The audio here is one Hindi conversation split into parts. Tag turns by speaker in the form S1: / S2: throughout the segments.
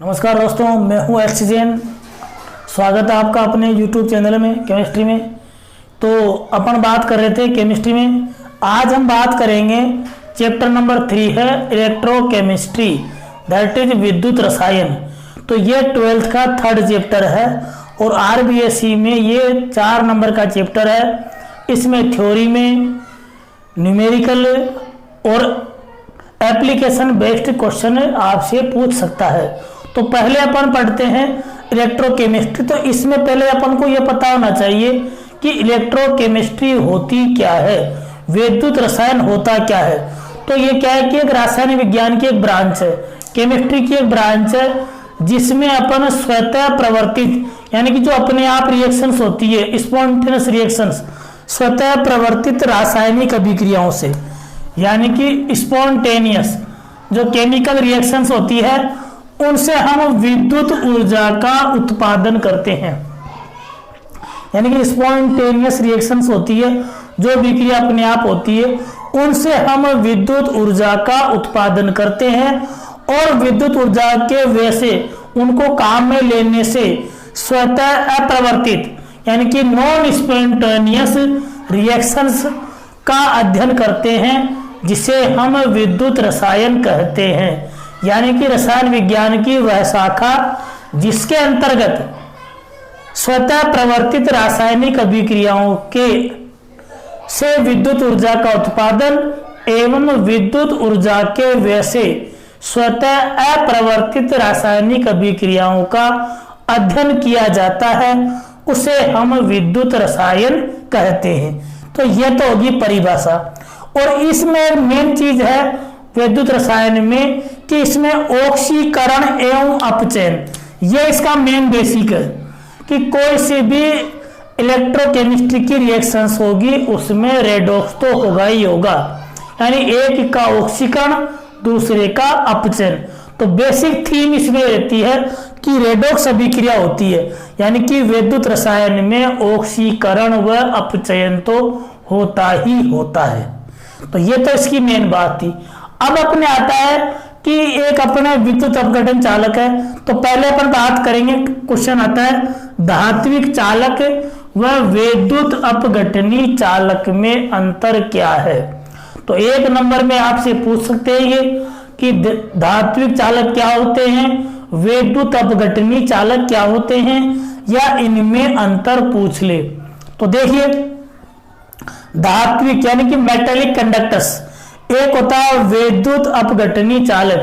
S1: नमस्कार दोस्तों, मैं हूं एक्स जैन। स्वागत है आपका अपने YouTube चैनल में केमिस्ट्री में। तो अपन बात कर रहे थे केमिस्ट्री में। आज हम बात करेंगे चैप्टर नंबर 3 है इलेक्ट्रोकेमिस्ट्री, दैट इज विद्युत रसायन। तो ये 12th का 3rd चैप्टर है और RBSE में ये 4 नंबर का चैप्टर है। इसमें थ्योरी में न्यूमेरिकल और एप्लीकेशन बेस्ड क्वेश्चन आपसे पूछ सकता है। तो पहले अपन पढ़ते हैं इलेक्ट्रोकेमिस्ट्री। तो इसमें पहले अपन को यह पता होना चाहिए कि इलेक्ट्रोकेमिस्ट्री होती क्या है, विद्युत रसायन होता क्या है। तो ये क्या है कि एक रासायनिक विज्ञान की एक ब्रांच है, केमिस्ट्री की एक ब्रांच है, जिसमें अपन स्वतः प्रवर्तित यानी कि जो अपने आप रिएक्शंस होती है, स्पॉन्टेनियस रिएक्शंस, स्वतः प्रवर्तित रासायनिक अभिक्रियाओं से, यानी कि स्पॉन्टेनियस जो केमिकल रिएक्शंस होती है उनसे हम विद्युत ऊर्जा का उत्पादन करते हैं। यानी कि स्पॉन्टेनियस रिएक्शंस होती है, जो विक्रिया अपने आप होती है, उनसे हम विद्युत ऊर्जा का उत्पादन करते हैं और विद्युत ऊर्जा के वजह से उनको काम में लेने से स्वतः अप्रवर्तित यानी कि नॉन स्पॉन्टेनियस रिएक्शंस का अध्ययन करते हैं, जिसे हम विद्युत रसायन कहते हैं। यानी कि रसायन विज्ञान की वह शाखा जिसके अंतर्गत स्वतः प्रवर्तित रासायनिक अभिक्रियाओं के से विद्युत ऊर्जा का उत्पादन एवं विद्युत ऊर्जा के व्यय से स्वतः अप्रवर्तित रासायनिक अभिक्रियाओं का अध्ययन किया जाता है, उसे हम विद्युत रसायन कहते हैं। तो यह तो होगी परिभाषा। और इसमें मेन चीज है विद्युत रसायन में कि इसमें ऑक्सीकरण एवं अपचयन, यह इसका मेन बेसिक है कि कोई सी भी इलेक्ट्रोकेमिस्ट्री की रिएक्शंस होगी उसमें रेडॉक्स तो होगा ही होगा, यानी एक का ऑक्सीकरण दूसरे का अपचयन। तो बेसिक थीम इसमें रहती है कि रेडॉक्स अभिक्रिया होती है, यानी कि विद्युत रसायन में ऑक्सीकरण व अपचयन तो होता ही होता है। तो ये तो इसकी मेन बात थी। अब अपने आता है कि एक अपने विद्युत अपघटन चालक है। तो पहले अपन बात करेंगे, क्वेश्चन आता है धात्विक चालक व विद्युत अपघटनी चालक में अंतर क्या है। तो 1 नंबर में आपसे पूछ सकते हैं ये कि धात्विक चालक क्या होते हैं, विद्युत अपघटनी चालक क्या होते हैं, या इनमें अंतर पूछ ले। तो देखिए, धात्विक यानी कि मेटेलिक कंडक्टर्स, एक होता है विद्युत अपघटनी चालक,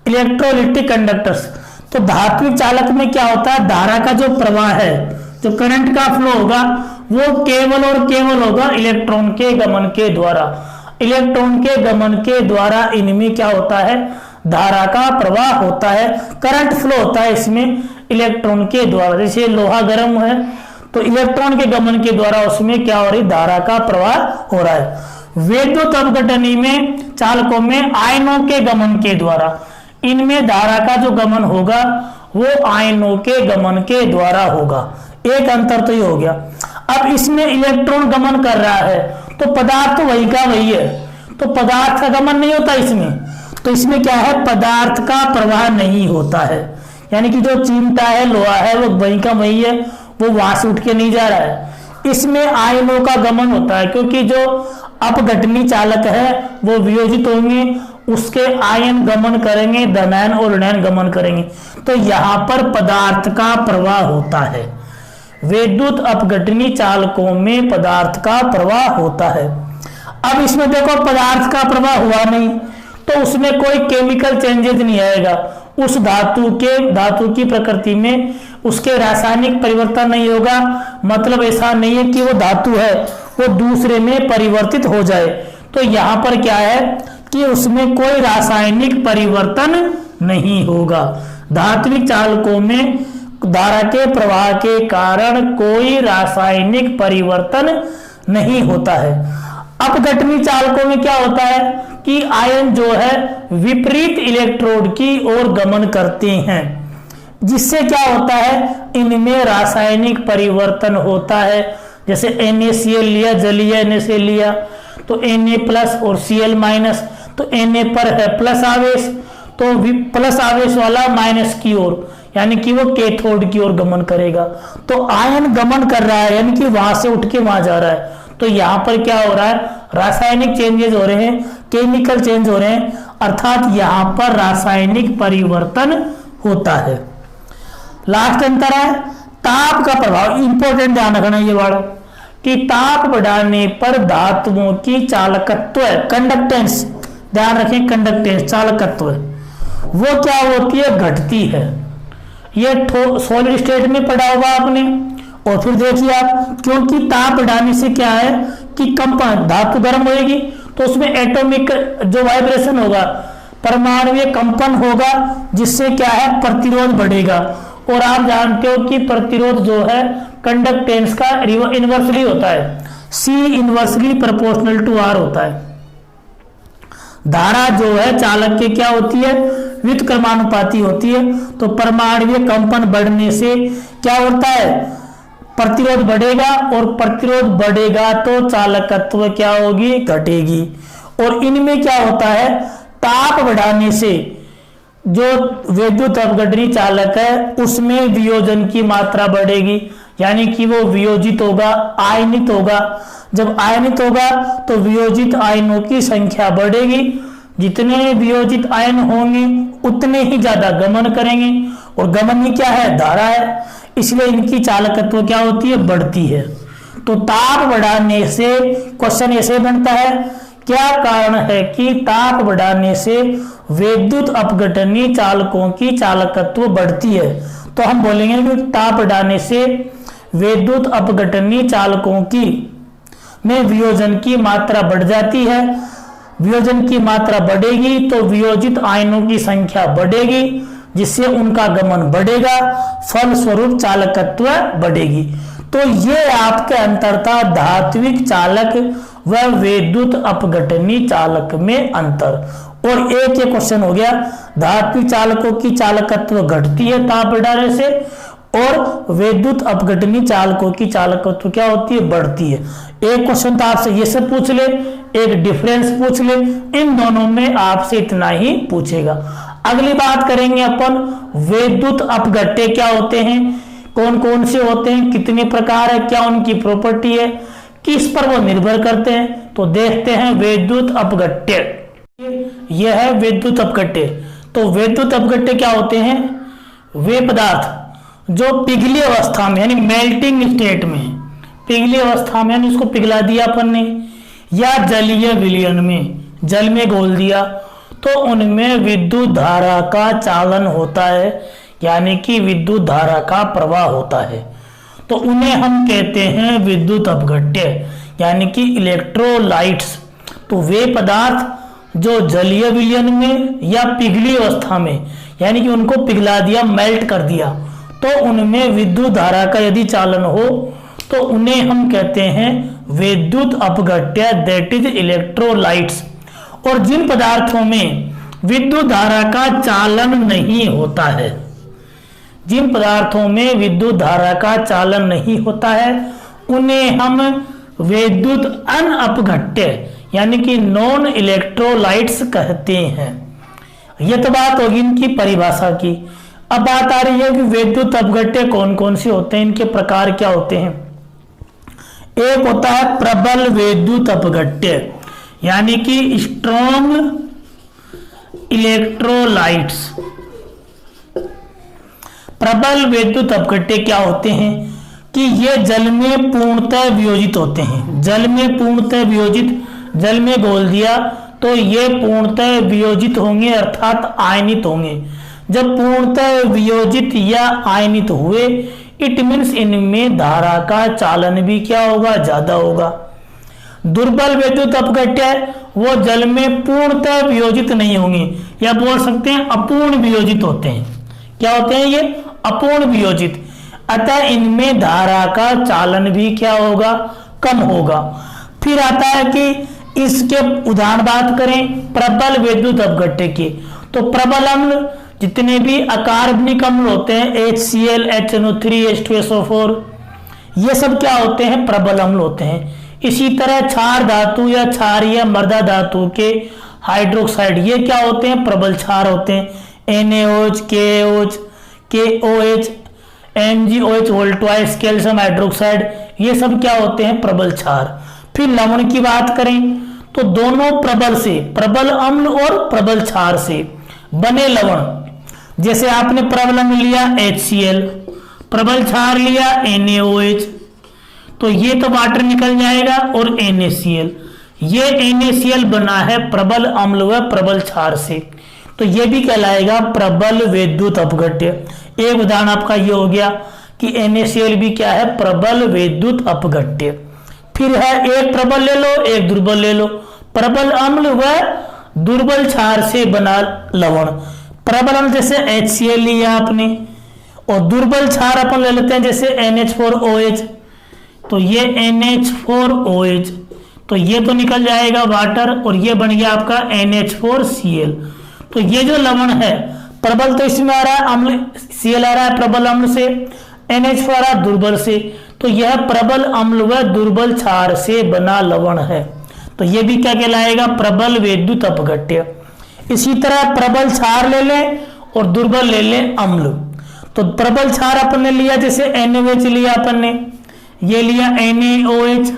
S1: इलेक्ट्रोलिटिक कंडक्टर्स। तो धात्विक चालक में क्या होता है, धारा का जो प्रवाह है, जो करंट का फ्लो होगा, वो केवल और केवल होगा इलेक्ट्रॉन के गमन के द्वारा। इलेक्ट्रॉन के गमन के द्वारा इनमें क्या होता है, धारा का प्रवाह होता है, करंट फ्लो होता है इसमें इलेक्ट्रॉन के द्वारा। जैसे लोहा गर्म है तो इलेक्ट्रॉन के गमन के द्वारा उसमें क्या हो रही, धारा का प्रवाह हो रहा है। विद्युत अपघटनी में चालकों में आयनों के गमन के द्वारा, इनमें धारा का जो गमन होगा वो आयनों के गमन के द्वारा होगा। एक अंतर तो ये हो गया। अब इसमें इलेक्ट्रॉन गमन कर रहा है तो पदार्थ तो वही का वही है, तो पदार्थ का गमन नहीं होता इसमें। तो इसमें क्या है, पदार्थ का प्रवाह नहीं होता है, यानी कि जो चिमटा है, लोहा है, वो वही का वही है, वो वहां से उठ के नहीं जा रहा है। इसमें आयनों का गमन होता है, क्योंकि जो अपघटनी चालक है वो वियोजित होंगे, उसके आयन गमन करेंगे, धनायन और ऋणायन गमन करेंगे। तो यहाँ पर पदार्थ का प्रवाह होता है। विद्युत अपघटनी चालकों में पदार्थ का प्रवाह होता है। अब इसमें देखो, पदार्थ का प्रवाह हुआ नहीं तो उसमें कोई केमिकल चेंजेस नहीं आएगा, उस धातु की प्रकृति में उसके रासायनिक परिवर्तन नहीं होगा। मतलब ऐसा नहीं है कि वो धातु है वो दूसरे में परिवर्तित हो जाए। तो यहाँ पर क्या है कि उसमें कोई रासायनिक परिवर्तन नहीं होगा। धात्विक चालकों में धारा के प्रवाह के कारण कोई रासायनिक परिवर्तन नहीं होता है। अपघटनी चालकों में क्या होता है कि आयन जो है विपरीत इलेक्ट्रोड की ओर गमन करते हैं, जिससे क्या होता है, इनमें रासायनिक परिवर्तन होता है। जैसे NaCl लिया, जलीय NaCl लिया तो Na+ और Cl-, तो Na पर है प्लस आवेश, तो प्लस आवेश वाला माइनस की ओर, यानी कि वो कैथोड की ओर गमन करेगा। तो आयन गमन कर रहा है, यानी कि वहां से उठ के वहां जा रहा है। तो यहां पर क्या हो रहा है, रासायनिक चेंजेस हो रहे हैं, केमिकल चेंज हो रहे हैं, अर्थात यहां पर रासायनिक परिवर्तन होता है। लास्ट अंतर है ताप का प्रभाव। इंपॉर्टेंट ध्यान रखना ये वाला कि ताप बढ़ाने पर धातुओं की चालकत्व, कंडक्टेंस, ध्यान रखें, कंडक्टेंस चालकत्व वो क्या होती है, घटती है। ये सॉलिड स्टेट में पढ़ा होगा आपने। और फिर देखिए आप, क्योंकि ताप बढ़ाने से क्या है कि कंपन, धातु गर्म होगी तो उसमें एटॉमिक जो वाइब्रेशन होगा, परमाणुीय कंपन होगा, जिससे क्या है प्रतिरोध बढ़ेगा। और आप जानते हो कि प्रतिरोध जो है कंडक्टेंस का इनवर्सली होता है, C inversely proportional to R होता है। धारा जो है चालक के क्या होती है, व्युत्क्रमानुपाती होती है। तो परमाणुीय कंपन बढ़ने से क्या होता है, प्रतिरोध बढ़ेगा, और प्रतिरोध बढ़ेगा तो चालकत्व क्या होगी, घटेगी। और इनमें क्या होता है, ताप बढ़ाने से जो विद्युत अपघटनी चालक है उसमें वियोजन की मात्रा बढ़ेगी, यानी कि वो वियोजित होगा, आयनित होगा। जब आयनित होगा तो वियोजित आयनों की संख्या बढ़ेगी। जितने वियोजित आयन होंगे उतने ही ज्यादा गमन करेंगे, और गमन में क्या है, धारा है, इसलिए इनकी चालकत्व क्या होती है, बढ़ती है। तो ताप बढ़ाने से क्वेश्चन ऐसे बनता है, क्या कारण है कि ताप बढ़ाने से विद्युत अपघटनी चालकों की चालकत्व बढ़ती है। तो हम बोलेंगे कि ताप बढ़ाने से विद्युत अपघटनी चालकों की में वियोजन की मात्रा बढ़ जाती है। वियोजन की मात्रा बढ़ेगी तो वियोजित आयनों की संख्या बढ़ेगी, जिससे उनका गमन बढ़ेगा, फलस्वरूप चालकत्व बढ़ेगी। तो ये आपके अंतर था धात्विक चालक व विद्युत अपघटनी चालक में अंतर। और एक ये क्वेश्चन हो गया, धात्विक चालकों की चालकत्व घटती है ताप बढ़ाने से, और विद्युत अपघटनी चालकों की चालकत्व क्या होती है, बढ़ती है। एक क्वेश्चन तो आपसे ये सब पूछ ले, एक डिफरेंस पूछ ले, इन दोनों में आपसे इतना ही पूछेगा। अगली बात करेंगे अपन विद्युत अपघट्य क्या होते हैं, कौन कौन से होते हैं, कितने प्रकार है, क्या उनकी प्रॉपर्टी है, किस पर वो निर्भर करते हैं। तो देखते हैं विद्युत अपघट्य। यह है विद्युत अपघट्य। तो विद्युत अपघट्य क्या होते हैं, वे पदार्थ जो पिघली अवस्था में, यानी मेल्टिंग स्टेट में, पिघली अवस्था में, यानी उसको पिघला दिया अपन ने, या जलीय विलयन में, जल में घोल दिया, तो उनमें विद्युत धारा का चालन होता है, यानी कि विद्युत धारा का प्रवाह होता है। तो उन्हें हम कहते हैं विद्युत अपघट्य, यानी कि इलेक्ट्रोलाइट्स। तो वे पदार्थ जो जलीय विलयन में या पिघली अवस्था में, यानी कि उनको पिघला दिया, मेल्ट कर दिया, तो उनमें विद्युत धारा का यदि चालन हो तो उन्हें हम कहते हैं विद्युत अपघट्य, दैट इज इलेक्ट्रोलाइट्स। और जिन पदार्थों में विद्युत धारा का चालन नहीं होता है, जिन पदार्थों में विद्युत धारा का चालन नहीं होता है, उन्हें हम विद्युत अनअपघट्य, यानी कि नॉन इलेक्ट्रोलाइट्स कहते हैं। यह तो बात होगी इनकी परिभाषा की। अब बात आ रही है कि विद्युत अपघट्य कौन कौन से होते हैं, इनके प्रकार क्या होते हैं। एक होता है प्रबल विद्युत अपघट्य, यानी कि स्ट्रॉन्ग इलेक्ट्रोलाइट्स। प्रबल विद्युत अपघट्य क्या होते हैं कि ये जल में पूर्णतः वियोजित होते हैं। जल में पूर्णतः वियोजित, जल में घोल दिया तो ये पूर्णतः वियोजित होंगे, अर्थात आयनित होंगे। जब पूर्णतः वियोजित या आयनित हुए, इट मीन्स इनमें धारा का चालन भी क्या होगा, ज्यादा होगा। दुर्बल विद्युत अपघट्य वो जल में पूर्णतः वियोजित नहीं होंगे, या बोल सकते हैं अपूर्ण वियोजित होते हैं। क्या होते हैं ये, अपूर्ण वियोजित। अतः इनमें धारा का चालन भी क्या होगा, कम होगा। फिर आता है कि इसके उदाहरण बात करें प्रबल विद्युत अपघट्य की, तो प्रबल अम्ल जितने भी अकार्बनिक अम्ल होते हैं, HCl, HNO3, H2SO4, ये सब क्या होते हैं, प्रबल अम्ल होते हैं। इसी तरह क्षार धातु या क्षारीय मृदा धातु के हाइड्रोक्साइड, ये क्या होते हैं? प्रबल क्षार होते हैं। NaOH, KOH, MgOH, वोल्टवाइस, कैल्शियम हाइड्रोक्साइड, ये सब क्या होते हैं? प्रबल क्षार। फिर लवण की बात करें तो दोनों प्रबल से, प्रबल अम्ल और प्रबल क्षार से बने लवण, जैसे आपने प्रबल अम्ल लिया HCl, प्रबल क्षार लिया NaOH, तो ये तो वाटर निकल जाएगा, और NaCl, ये NaCl बना है प्रबल अम्ल व प्रबल क्षार से, तो ये भी कहलाएगा प्रबल विद्युत अपघट्य। एक उदाहरण आपका ये हो गया कि NaCl भी क्या है? प्रबल विद्युत अपघट्य। फिर है एक प्रबल ले लो, एक दुर्बल ले लो। प्रबल अम्ल व दुर्बल क्षार से बना लवण, प्रबल अम्ल जैसे HCl लिया आपने, और दुर्बल क्षार अपन ले लेते हैं जैसे NH4OH, तो ये NH4OH, तो ये तो निकल जाएगा वाटर, और ये बन गया आपका NH4Cl। तो ये जो लवण है, प्रबल तो इसमें आ रहा है, अम्ल Cl आ रहा है प्रबल अम्ल से, NH4 आ रहा है दुर्बल से, तो यह प्रबल अम्ल व दुर्बल क्षार से बना लवण है, तो ये भी क्या कहलाएगा? प्रबल विद्युत अपघट्य। इसी तरह प्रबल क्षार ले लें और दुर्बल ले लें अम्ल, तो प्रबल क्षार अपन ने लिया जैसे NaOH लिया अपन ने, ये लिया NaOH,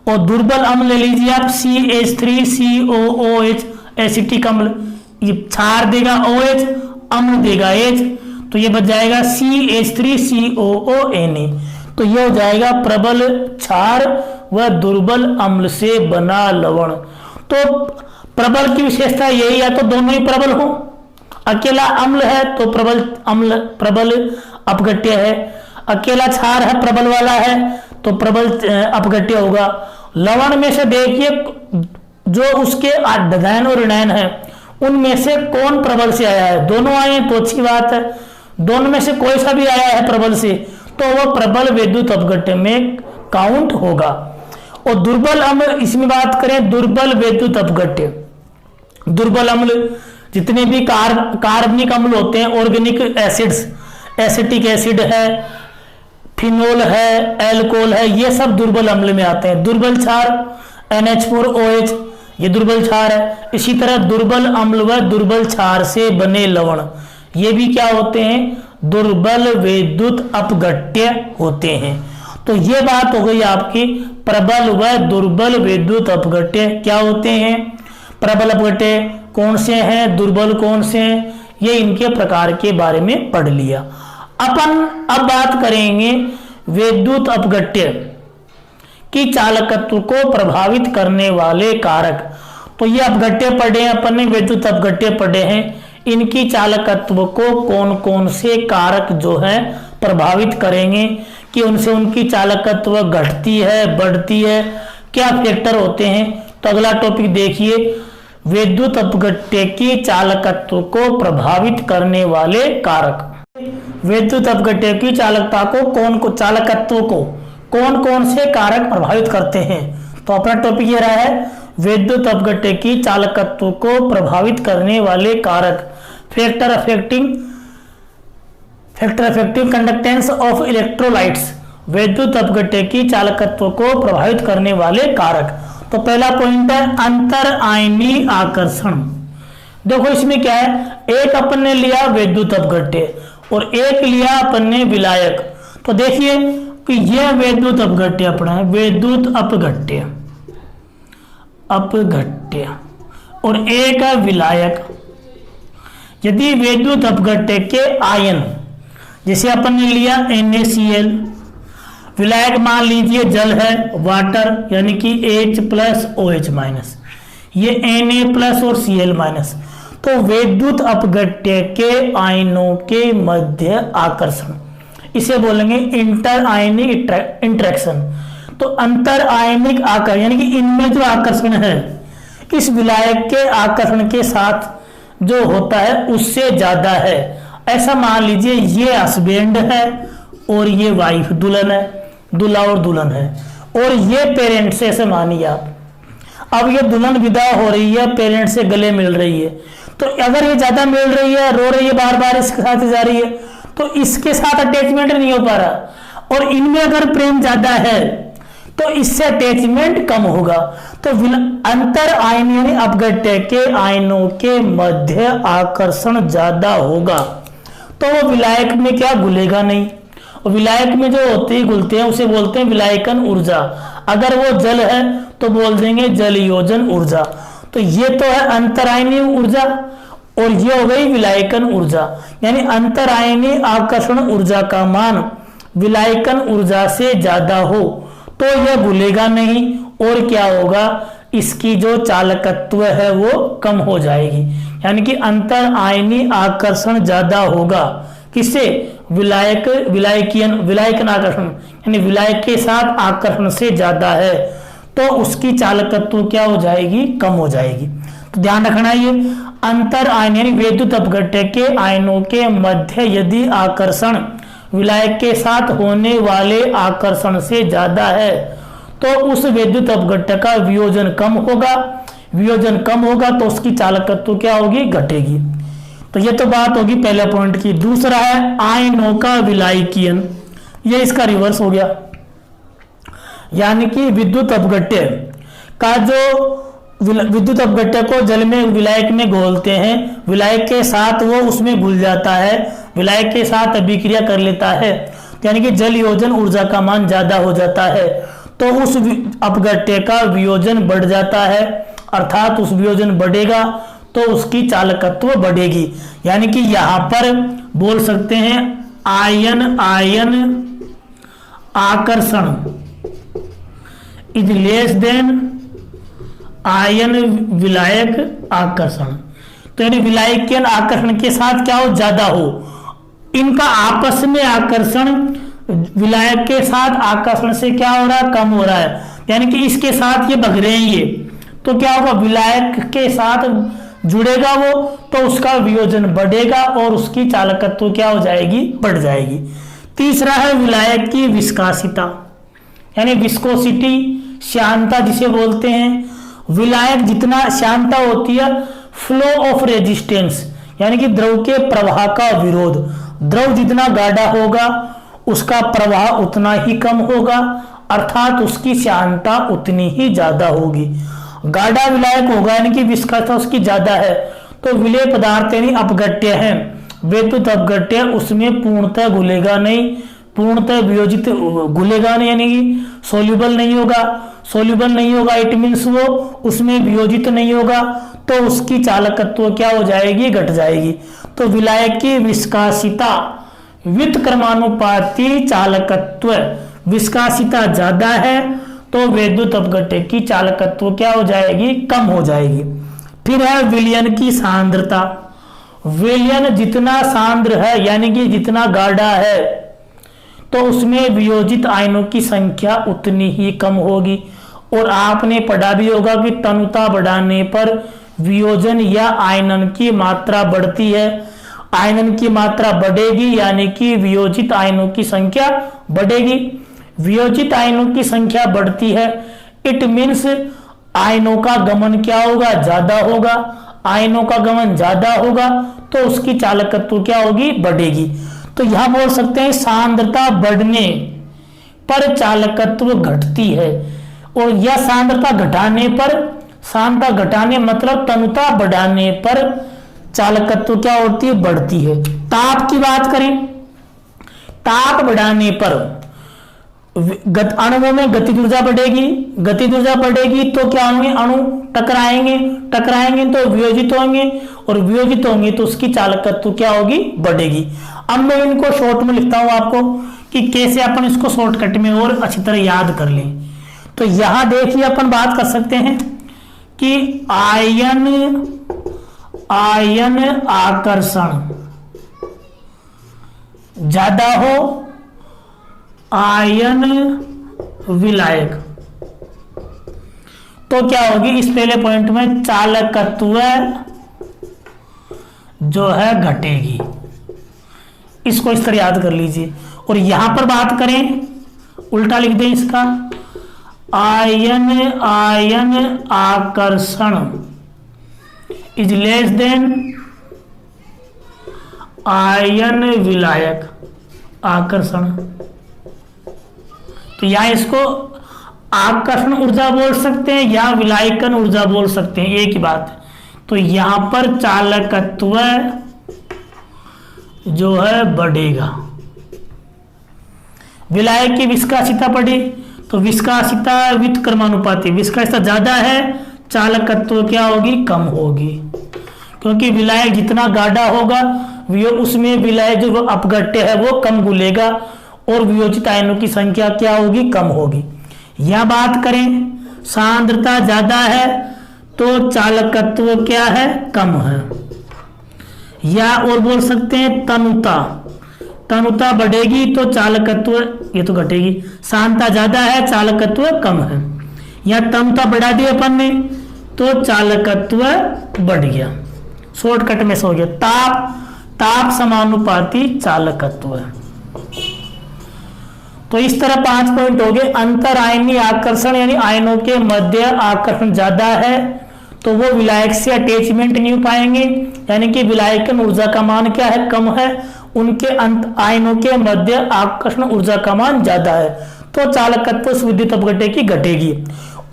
S1: और दुर्बल अम्ल ले लीजिए आप CH3COOH, एसिटिक अम्ल, ये क्षार देगा OH, अम्ल देगा H, तो ये बच जाएगा CH3COONA, तो ये हो जाएगा प्रबल क्षार व दुर्बल अम्ल से बना लवण। तो प्रबल की विशेषता यही है, तो दोनों ही प्रबल हो, अकेला अम्ल है तो प्रबल अम्ल प्रबल अपघट्य है, अकेला क्षार है प्रबल वाला है तो प्रबल अपघट्य होगा। लवण में से देखिए जो उसके आध्ययन और ऋणायन है उनमें से कौन प्रबल से आया है? दोनों आए हैं तो अच्छी बात है, दोनों में से कोई सा भी आया है प्रबल से तो वह प्रबल विद्युत अपघट्य में काउंट होगा। और दुर्बल अम्ल, इसमें बात करें दुर्बल विद्युत अपघट्य, दुर्बल अम्ल जितने भी कार्बनिक अम्ल होते हैं, ऑर्गेनिक एसिड्स, एसिटिक एसिड है, फिनोल है, एल्कोहल है, ये सब दुर्बल अम्ल में आते हैं। दुर्बल क्षार NH4OH, ये दुर्बल क्षार है। इसी तरह दुर्बल अम्ल व दुर्बल क्षार से बने लवण, ये भी क्या होते हैं? दुर्बल विद्युत अपघट्य होते हैं। तो ये बात हो गई आपकी प्रबल व दुर्बल विद्युत अपघट्य क्या होते हैं, प्रबल अपघट्य कौन से हैं, दुर्बल कौन से हैं, ये इनके प्रकार के बारे में पढ़ लिया। अपन अब बात करेंगे विद्युत अपघट्य की चालकत्व को प्रभावित करने वाले कारक। तो ये अपघट्य पढ़े हैं अपन ने, विद्युत अपघट्य पढ़े हैं, इनकी चालकत्व को कौन कौन से कारक जो है प्रभावित करेंगे कि उनसे उनकी चालकत्व घटती है, बढ़ती है, क्या फैक्टर होते हैं। तो अगला टॉपिक देखिए, विद्युत अपघट्य की चालकत्व को प्रभावित करने वाले कारक। विद्युत अपघट्य की चालकत्व को कौन कौन से कारक प्रभावित करते हैं। तो अपना टॉपिक ये रहा है विद्युत अपघट्य की चालकत्व को प्रभावित करने वाले कारक, factor affecting conductance of electrolytes, विद्युत अपघट्य की चालकत्व को प्रभावित करने वाले कारक। तो पहला पॉइंट है अंतर आयनी आकर्षण। देखो इसमें क्या है, एक अपन ने लिया विद्युत अपघट्य और एक लिया अपन ने विलायक। तो देखिए कि यह विद्युत अपघट्य अपना है, विद्युत अपघट्य और एक है विलायक। यदि विद्युत अपघट्य के आयन, जैसे अपन ने लिया NaCl, विलायक मान लीजिए जल है, वाटर, यानी कि H+OH-, ये Na+ और Cl-, तो विद्युत अपघट्य के आयनों के मध्य आकर्षण, इसे बोलेंगे इंटर आयनिक इंटरेक्शन। तो अंतर आयनिक आकर्षण यानी कि इनमें जो आकर्षण है इस विलायक के आकर्षण के साथ जो होता है उससे ज्यादा है। ऐसा मान लीजिए ये हस्बैंड है और ये वाइफ, दुल्हन है, दूल्हा और दुल्हन है, और ये पेरेंट्स से, ऐसे मानिए आप। अब ये दुल्हन विदा हो रही है, पेरेंट्स से गले मिल रही है, तो अगर ये ज्यादा मिल रही है, रो रही है, बार बार इसके साथ जा रही है, तो इसके साथ अटैचमेंट नहीं हो पा रहा। और इनमें अगर प्रेम ज्यादा है तो इससे अटैचमेंट कम होगा। तो अंतर आयन यानी अपघट्य के आयनों के मध्य आकर्षण ज्यादा होगा, तो वो विलायक में क्या घुलेगा नहीं। और विलायक में जो होते ही घुलते हैं उसे बोलते हैं विलायकन ऊर्जा। अगर वो जल है तो बोल देंगे जल योजन ऊर्जा। तो ये तो है अंतरायनीय ऊर्जा और ये हो गई विलायकन ऊर्जा। यानी अंतरायनीय आकर्षण ऊर्जा का मान विलायकन ऊर्जा से ज्यादा हो तो यह घुलेगा नहीं, और क्या होगा, इसकी जो चालकत्व है वो कम हो जाएगी। यानी कि अंतर आयनीय आकर्षण ज्यादा होगा किससे, विलायकन आकर्षण, यानी विलायक के साथ आकर्षण से ज्यादा है तो उसकी चालकत्व क्या हो जाएगी, कम हो जाएगी। तो ध्यान रखना ये अंतर आयन यानी विद्युत अपघट्य के आयनों के मध्य यदि आकर्षण विलायक के साथ होने वाले आकर्षण से ज्यादा है तो उस विद्युत अपघट्य का वियोजन कम होगा। वियोजन कम होगा तो उसकी चालकत्व क्या होगी, घटेगी। तो ये तो बात होगी पहले पॉइंट की। दूसरा है आयनों का विलायकीयन, ये इसका रिवर्स हो गया। यानी कि विद्युत अपघट्य का जो विद्युत अपघट्य को जल में विलायक में घोलते हैं, विलायक के साथ वो उसमें घुल जाता है, विलायक के साथ अभिक्रिया कर लेता है, यानी कि जल योजन ऊर्जा का मान ज्यादा हो जाता है तो उस अपघट्य का वियोजन बढ़ जाता है, अर्थात उस वियोजन बढ़ेगा तो उसकी चालकत्व बढ़ेगी। यानी कि यहां पर बोल सकते हैं आयन आयन आकर्षण इज लेस देन आयन विलायक आकर्षण। तो यानी विलायकियन आकर्षण के साथ क्या हो, ज्यादा हो। इनका आपस में आकर्षण विलायक के साथ आकर्षण से क्या हो रहा है, कम हो रहा है। यानी कि इसके साथ ये भग रहे हैं ये, तो क्या होगा, विलायक के साथ जुड़ेगा वो तो उसका वियोजन बढ़ेगा और उसकी चालकत्व क्या हो जाएगी, बढ़ जाएगी। तीसरा है विलायक की विस्कासिता यानी विस्कोसिटी, श्यानता जिसे बोलते हैं। विलायक जितना श्यानता होती है, फ्लो ऑफ रेजिस्टेंस यानी कि द्रव के प्रवाह का विरोध। द्रव जितना गाढ़ा होगा उसका प्रवाह उतना ही कम होगा, अर्थात उसकी श्यानता उतनी ही ज्यादा होगी। गाढ़ा विलायक होगा यानी कि विस्कासता उसकी ज्यादा है, तो विलेय पदार्थ यानी अपघट्य है, विद्युत अपघट्य उसमें पूर्णतः घुलेगा नहीं, पूर्णतः वियोजित घुलेगा नहीं, यानी कि सोल्यूबल नहीं होगा। सोल्यूबल नहीं होगा इट मीन्स वो उसमें वियोजित नहीं होगा तो उसकी चालकत्व क्या हो जाएगी, घट जाएगी। तो विलायक की विस्कासिता व्युत्क्रमानुपाती चालकत्व, विस्कासिता ज्यादा है तो विद्युत अपघट्य की चालकत्व क्या हो जाएगी, कम हो जाएगी। फिर है विलयन की सांद्रता। विलयन जितना सांद्र है यानी कि जितना गाढ़ा है तो उसमें वियोजित आयनों की संख्या उतनी ही कम होगी। और आपने पढ़ा भी होगा कि तनुता बढ़ाने पर वियोजन या आयनन की मात्रा बढ़ती है। आयनन की मात्रा बढ़ेगी यानी कि वियोजित आयनों की संख्या बढ़ेगी। वियोजित आयनों की संख्या बढ़ती है इट मीन्स आयनों का गमन क्या होगा, ज्यादा होगा। आयनों का गमन ज्यादा होगा तो उसकी चालकत्व क्या होगी, बढ़ेगी। तो यहां बोल सकते हैं सांद्रता बढ़ने पर चालकत्व घटती है, और यह सांद्रता घटाने पर, सांद्रता घटाने मतलब तनुता बढ़ाने पर चालकत्व क्या होती है, बढ़ती है। ताप की बात करें, ताप बढ़ाने पर अणुओं में गतिज ऊर्जा बढ़ेगी, गतिज ऊर्जा बढ़ेगी तो क्या होंगे, अणु टकराएंगे, टकराएंगे तो वियोजित होंगे, और वियोजित होंगे तो उसकी चालकत्व क्या होगी, बढ़ेगी। अब मैं इनको शॉर्ट में लिखता हूं आपको कि कैसे अपन इसको शॉर्टकट में और अच्छी तरह याद कर लें। तो यहां देखिए अपन बात कर सकते हैं कि आयन आयन आकर्षण ज्यादा हो, आयन विलायक, तो क्या होगी, इस पहले पॉइंट में चालकत्व जो है घटेगी। इसको इस तरह याद कर लीजिए। और यहां पर बात करें, उल्टा लिख दें इसका, आयन आयन आकर्षण इज लेस देन आयन विलायक आकर्षण। तो यहां इसको आकर्षण ऊर्जा बोल सकते हैं या विलायकन ऊर्जा बोल सकते हैं, एक ही बात है। तो यहां पर चालकत्व जो है बढ़ेगा, विलायक की विस्कासिता बढ़ी तो विस्कासिता व्युत्क्रमानुपाती, विस्कासिता ज्यादा है, चालकत्व क्या होगी, कम होगी, क्योंकि विलायक जितना गाढ़ा होगा उसमें विलायक जो अपघट्य है वो कम घुलेगा और वियोजित आयनों की संख्या क्या होगी, कम होगी। यह बात करें सांद्रता ज्यादा है तो चालकत्व क्या है, कम है। या और बोल सकते हैं तनुता, तनुता बढ़ेगी तो चालकत्व ये तो घटेगी, सांद्रता ज्यादा है चालकत्व कम है। या तनुता बढ़ा दी अपन ने तो चालकत्व बढ़ गया, शॉर्टकट में सो गया। ताप समानुपाती चालकत्व। तो इस तरह 5 पॉइंट हो गए। अंतर आयनीय आकर्षण यानी आयनों के मध्य आकर्षण ज्यादा है तो वो विलायक से अटैचमेंट नहीं हो पाएंगे, यानी कि विलायकन ऊर्जा का मान क्या है, कम है, उनके आयनों के मध्य आकर्षण ऊर्जा का मान ज्यादा है तो चालकत्व विद्युत अपघट्य की घटेगी।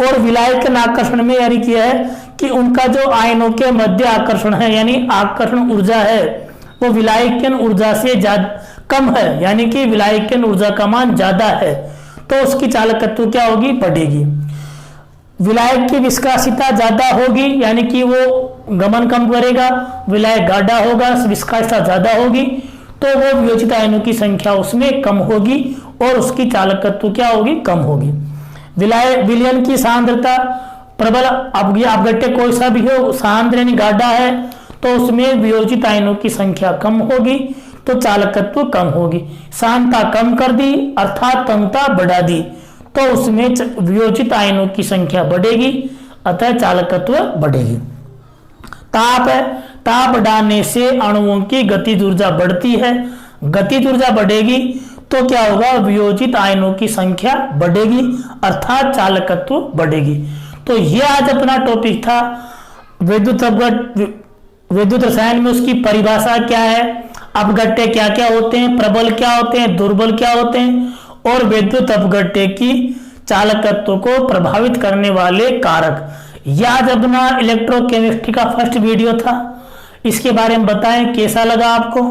S1: और विलायकन आकर्षण में यानी क्या है कि उनका जो आयनों के मध्य आकर्षण है यानी आकर्षण ऊर्जा है वो विलायकन ऊर्जा से ज्यादा कम है, यानी कि विलायकन ऊर्जा का मान ज्यादा है तो उसकी चालकत्व क्या होगी, बढ़ेगी। विलायक की विस्कासिता ज्यादा होगी यानी कि वो गमन कम करेगा, विलायक गाढ़ा होगा, विस्कासिता ज्यादा होगी तो वो वियोजित आयनों की संख्या उसमें कम होगी और उसकी चालकत्व क्या होगी, कम होगी। विलयन की सांद्रता प्रबल अपघट्य कोई सा भी हो, सांद्र यानी गाढ़ा है तो उसमें वियोजित आयनों की संख्या कम होगी तो चालकत्व कम होगी। सांद्रता कम कर दी अर्थात तनुता बढ़ा दी तो उसमें वियोजित आयनों की संख्या बढ़ेगी अतः चालकत्व बढ़ेगी। ताप है, ताप बढ़ाने से अणुओं की गतिज ऊर्जा बढ़ती है, गतिज ऊर्जा बढ़ेगी तो क्या होगा, वियोजित आयनों की संख्या बढ़ेगी अर्थात चालकत्व बढ़ेगी। तो यह आज अपना टॉपिक था विद्युत रसायन में उसकी परिभाषा क्या है, अपघट्य क्या क्या होते हैं, प्रबल क्या होते हैं, दुर्बल क्या होते हैं और विद्युत अपघट्य की चालकत्व को प्रभावित करने वाले कारक। यह आज अपना इलेक्ट्रोकेमिस्ट्री का फर्स्ट वीडियो था। इसके बारे में बताएं कैसा लगा आपको,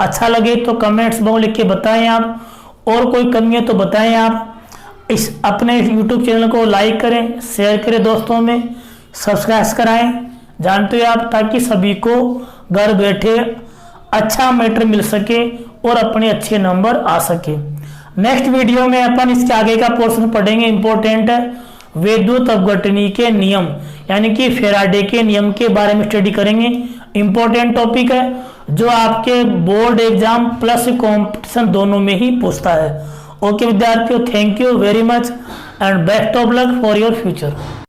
S1: अच्छा लगे तो कमेंट्स में लिख के बताएं आप, और कोई कमी है तो बताएं आप। इस अपने यूट्यूब चैनल को लाइक करें, शेयर करें दोस्तों में, सब्सक्राइब कराएं, जानते हो आप, ताकि सभी को घर बैठे अच्छा मैटर मिल सके और अपने अच्छे नंबर आ सके। नेक्स्ट वीडियो में अपन इसके आगे का पोर्शन पढ़ेंगे, इंपॉर्टेंट है, विद्युत अपघटनी के नियम यानी कि फेराडे के नियम के बारे में स्टडी करेंगे। इंपॉर्टेंट टॉपिक है जो आपके बोर्ड एग्जाम प्लस कंपटीशन दोनों में ही पूछता है। ओके विद्यार्थियों, thank you very much and best of luck for your future.